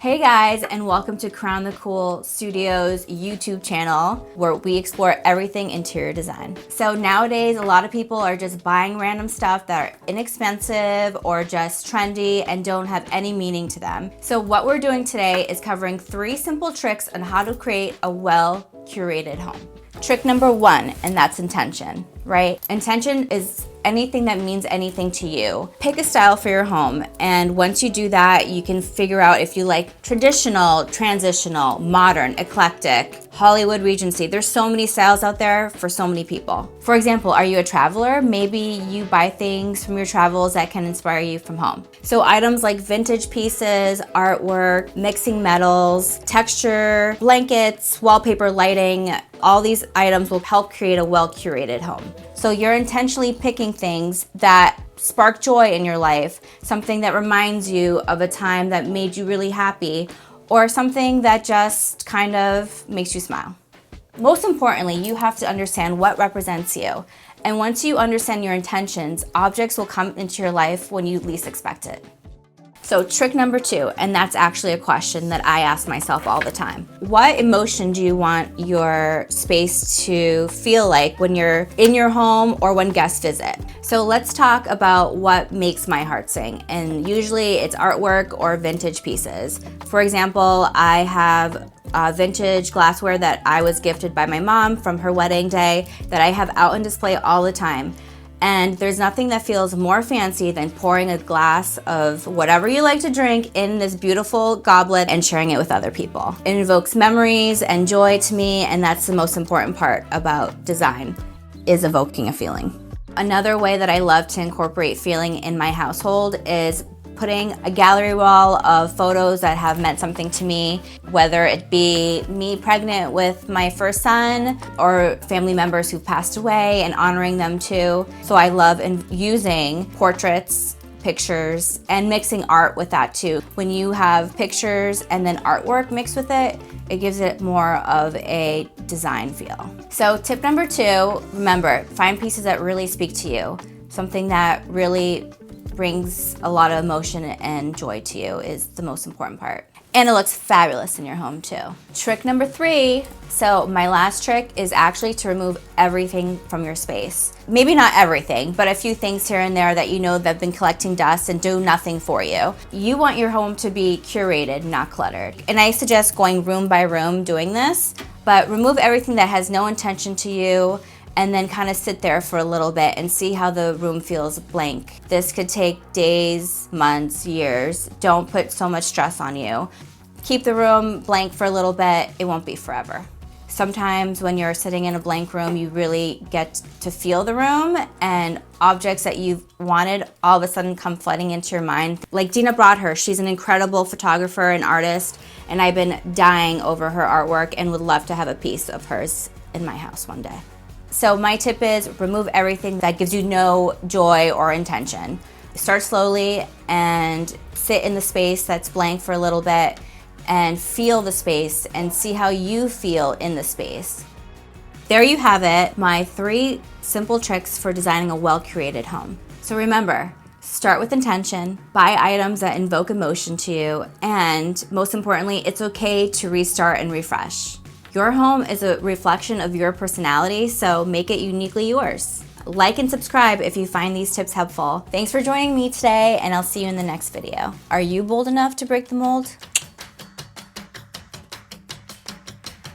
Hey guys, and welcome to Crown the Cool Studios YouTube channel, where we explore everything interior design. So nowadays, a lot of people are just buying random stuff that are inexpensive or just trendy and don't have any meaning to them. So what we're doing today is covering 3 simple tricks on how to create a well-curated home. Trick number 1, and that's intention, right? Intention is anything that means anything to you. Pick a style for your home, and once you do that, you can figure out if you like traditional, transitional, modern, eclectic, Hollywood, Regency. There's so many styles out there for so many people. For example, are you a traveler? Maybe you buy things from your travels that can inspire you from home. So items like vintage pieces, artwork, mixing metals, texture, blankets, wallpaper, lighting, all these items will help create a well-curated home. So you're intentionally picking things that spark joy in your life, something that reminds you of a time that made you really happy, or something that just kind of makes you smile. Most importantly, you have to understand what represents you. And once you understand your intentions, objects will come into your life when you least expect it. So trick number 2, and that's actually a question that I ask myself all the time. What emotion do you want your space to feel like when you're in your home or when guests visit? So let's talk about what makes my heart sing. And usually it's artwork or vintage pieces. For example, I have vintage glassware that I was gifted by my mom from her wedding day that I have out on display all the time. And there's nothing that feels more fancy than pouring a glass of whatever you like to drink in this beautiful goblet and sharing it with other people. It invokes memories and joy to me, and that's the most important part about design, is evoking a feeling. Another way that I love to incorporate feeling in my household is putting a gallery wall of photos that have meant something to me, whether it be me pregnant with my first son or family members who've passed away and honoring them too. So I love using portraits, pictures, and mixing art with that too. When you have pictures and then artwork mixed with it, it gives it more of a design feel. So tip number 2, remember, find pieces that really speak to you. Something that really brings a lot of emotion and joy to you is the most important part. And it looks fabulous in your home too. Trick number 3, so my last trick is actually to remove everything from your space. Maybe not everything, but a few things here and there that you know that have been collecting dust and do nothing for you. You want your home to be curated, not cluttered. And I suggest going room by room doing this, but remove everything that has no intention to you, and then kind of sit there for a little bit and see how the room feels blank. This could take days, months, years. Don't put so much stress on you. Keep the room blank for a little bit. It won't be forever. Sometimes when you're sitting in a blank room, you really get to feel the room, and objects that you've wanted all of a sudden come flooding into your mind. Like Dina Broadhurst, she's an incredible photographer and artist, and I've been dying over her artwork and would love to have a piece of hers in my house one day. So my tip is remove everything that gives you no joy or intention. Start slowly and sit in the space that's blank for a little bit and feel the space and see how you feel in the space. There you have it, my 3 simple tricks for designing a well-curated home. So remember, start with intention, buy items that invoke emotion to you, and most importantly, it's okay to restart and refresh. Your home is a reflection of your personality, so make it uniquely yours. Like and subscribe if you find these tips helpful. Thanks for joining me today, and I'll see you in the next video. Are you bold enough to break the mold?